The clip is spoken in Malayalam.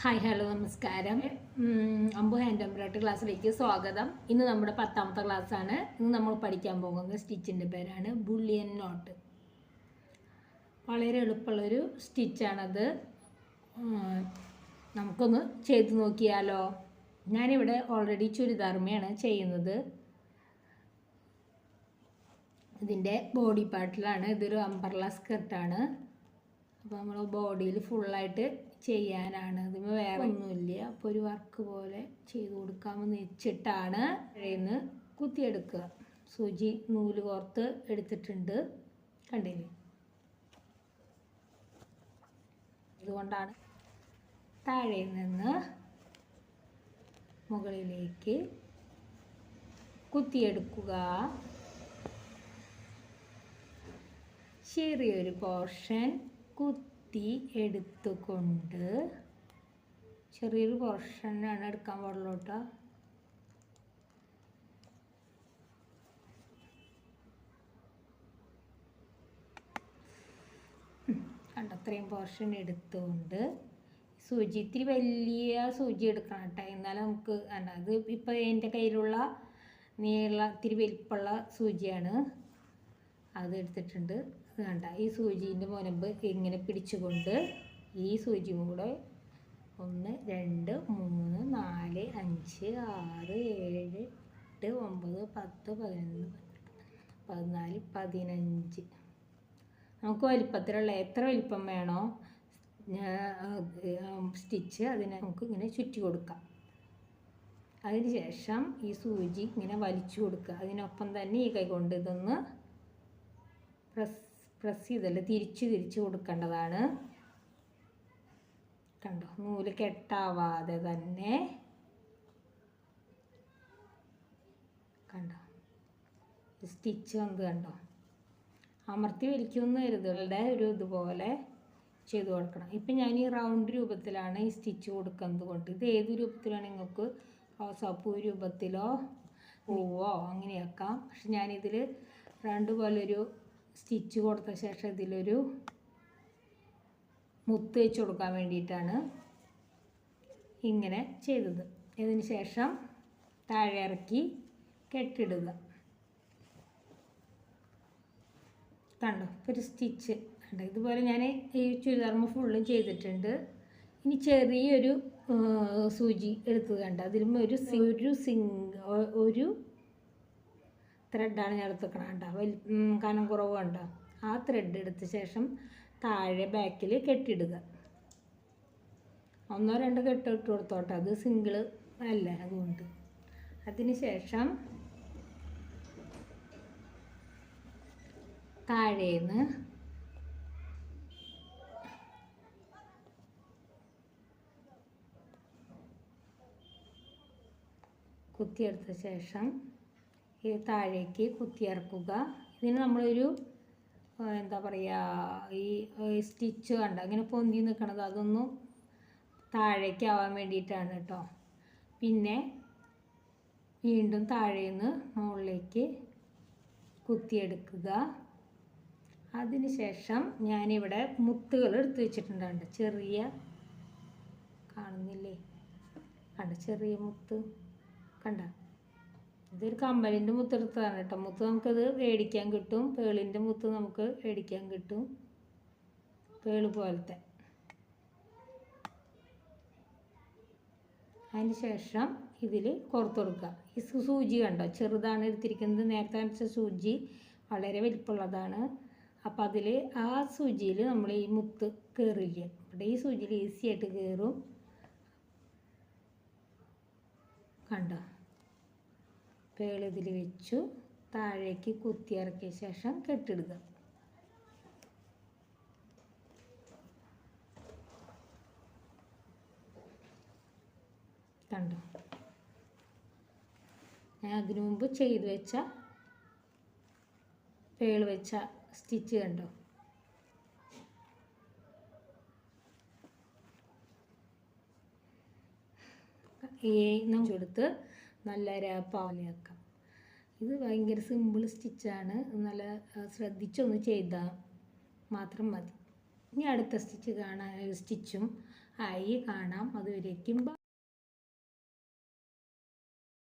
ഹായ് ഹലോ നമസ്കാരം. അമ്പു ഹാൻഡ് എംബ്രോയിഡറി ക്ലാസ്സിലേക്ക് സ്വാഗതം. ഇന്ന് നമ്മുടെ 10ാമത്തെ ക്ലാസ്സാണ്. ഇന്ന് നമ്മൾ പഠിക്കാൻ പോകുന്ന സ്റ്റിച്ചിൻ്റെ പേരാണ് ബുള്ളിയൻ നോട്ട്. വളരെ എളുപ്പമുള്ളൊരു സ്റ്റിച്ചാണത്. നമുക്കൊന്ന് ചെയ്ത് നോക്കിയാലോ. ഞാനിവിടെ ഓൾറെഡി ചുരിദാർമയാണ് ചെയ്യുന്നത്. ഇതിൻ്റെ ബോഡി പാർട്ടിലാണ്. ഇതൊരു അംബ്രല്ല സ്കർട്ടാണ്. അപ്പോൾ നമ്മൾ ബോഡിയിൽ ഫുള്ളായിട്ട് ചെയ്യാനാണ്. അതിന് വേറെ ഒന്നുമില്ല. അപ്പോൾ ഒരു വർക്ക് പോലെ ചെയ്ത് കൊടുക്കാമെന്ന് വെച്ചിട്ടാണ് ഇഴന്ന് കുത്തിയെടുക്കുക. സൂചി നൂല് കോർത്ത് എടുത്തിട്ടുണ്ട്, കണ്ടില്ലേ? ഇതുകൊണ്ടാണ് താഴെ നിന്ന് മുകളിലേക്ക് കുത്തിയെടുക്കുക. ചെറിയൊരു പോർഷൻ കുത്തി എടുത്തുകൊണ്ട് ചെറിയൊരു പോർഷനാണ് എടുക്കാൻ പാടുള്ളൂ കേട്ടോ. അത്രയും പോർഷൻ എടുത്തുകൊണ്ട് സൂചി ഇത്തിരി വലിയ സൂചി എടുക്കണം കേട്ടോ. എന്നാലും നമുക്ക് അത് ഇപ്പോൾ എൻ്റെ കയ്യിലുള്ള ഇത്തിരി വലിപ്പമുള്ള സൂചിയാണ്. അത് എടുത്തിട്ടുണ്ട്. വേണ്ട, ഈ സൂചീൻ്റെ മുനമ്പ് ഇങ്ങനെ പിടിച്ചുകൊണ്ട് ഈ സൂചി കൂടെ 1 2 3 4 5 6 7 8 9 10 11 14 15 നമുക്ക് വലിപ്പത്തിലുള്ള എത്ര വലിപ്പം വേണോ സ്റ്റിച്ച് അതിനെ നമുക്ക് ഇങ്ങനെ ചുറ്റി കൊടുക്കാം. അതിന് ശേഷം ഈ സൂചി ഇങ്ങനെ വലിച്ചു കൊടുക്കുക. അതിനൊപ്പം തന്നെ ഈ കൈ കൊണ്ട് ഇതൊന്ന് പ്രസ് ചെയ്തല്ല തിരിച്ച് കൊടുക്കേണ്ടതാണ്. കണ്ടോ, നൂല് കെട്ടാവാതെ തന്നെ കണ്ടോ സ്റ്റിച്ച് വന്ന് കണ്ടോ. അമർത്തി വലിക്കുമെന്ന് കരുതുകളുടെ ഒരു ഇതുപോലെ ചെയ്ത് കൊടുക്കണം. ഇപ്പം ഞാൻ ഈ റൗണ്ട് രൂപത്തിലാണ് ഈ സ്റ്റിച്ച് കൊടുക്കുന്നത് കൊണ്ട് ഇത് ഏത് രൂപത്തിലാണ് നിങ്ങൾക്ക് റോസാപ്പൂ രൂപത്തിലോ പൂവോ അങ്ങനെയാക്കാം. പക്ഷെ ഞാനിതിൽ റൗണ്ട് പോലൊരു സ്റ്റിച്ച് കൊടുത്ത ശേഷം ഇതിലൊരു മുത്ത് വെച്ച് കൊടുക്കാൻ വേണ്ടിയിട്ടാണ് ഇങ്ങനെ ചെയ്തത്. ഇതിന് ശേഷം താഴെ ഇറക്കി കെട്ടിടുക. കണ്ടോ, ഒരു സ്റ്റിച്ച് കണ്ടോ. ഇതുപോലെ ഞാൻ ഈ ചുരിദാർമ ഫുള്ളും ചെയ്തിട്ടുണ്ട്. ഇനി ചെറിയൊരു സൂചി എടുത്ത് കണ്ട അതിലും ഒരു ത്രെഡാണ് ഞാൻ എടുത്തേക്കണം. കണ്ടോ, കനം കുറവ് കണ്ടോ. ആ ത്രെഡ് എടുത്ത ശേഷം താഴെ ബാക്കിൽ കെട്ടിടുക. 1 2 കെട്ട് ഇട്ട് കൊടുത്തോട്ടെ, അത് സിംഗിള് അല്ല, അതുകൊണ്ട്. അതിന് ശേഷം താഴേന്ന് കുത്തിയെടുത്ത ശേഷം ഈ താഴേക്ക് കുത്തിയിറക്കുക. ഇതിന് നമ്മളൊരു എന്താ പറയുക, ഈ സ്റ്റിച്ച് കണ്ട ഇങ്ങനെ പൊന്തി നിൽക്കണത് അതൊന്നും താഴേക്കാവാൻ വേണ്ടിയിട്ടാണ് കേട്ടോ. പിന്നെ വീണ്ടും താഴേന്ന് മുകളിലേക്ക് കുത്തിയെടുക്കുക. അതിന് ശേഷം ഞാനിവിടെ മുത്തുകൾ എടുത്ത് വെച്ചിട്ടുണ്ട്. ചെറിയ കാണുന്നില്ലേ, കണ്ട ചെറിയ മുത്ത് കണ്ട. ഇതൊരു കമ്മലിൻ്റെ മുത്തെടുത്തതാണ് കേട്ടോ. മുത്ത് നമുക്കത് മേടിക്കാൻ കിട്ടും. പേളിൻ്റെ മുത്ത് നമുക്ക് മേടിക്കാൻ കിട്ടും, പേള് പോലത്തെ. അതിന് ശേഷം ഇതിൽ കോർത്ത് കൊടുക്കുക. ഈ സൂചി കണ്ടോ, ചെറുതാണ് എടുത്തിരിക്കുന്നത്. നേരത്തെ കാണിച്ച സൂചി വളരെ വലിപ്പമുള്ളതാണ്. അപ്പോൾ അതിൽ ആ സൂചിയിൽ നമ്മൾ ഈ മുത്ത് കയറില്ല. ഇവിടെ ഈ സൂചിയിൽ ഈസി ആയിട്ട് കയറും. കണ്ടോ, പേള് ഇതിൽ വെച്ചു താഴേക്ക് കുത്തി ഇറക്കിയ ശേഷം കെട്ടിടുക. കണ്ടോ, ഞാൻ അതിനു മുമ്പ് ചെയ്ത് വെച്ച പേള് വെച്ച സ്റ്റിച്ച് കണ്ടോ. നമുക്കെടുത്ത് നല്ല പാവലയാക്കാം. ഇത് ഭയങ്കര സിമ്പിൾ സ്റ്റിച്ചാണ്. നല്ല ശ്രദ്ധിച്ചൊന്ന് ചെയ്താൽ മാത്രം മതി. ഇനി അടുത്ത സ്റ്റിച്ചും ആയി കാണാം. അതുവരേക്കും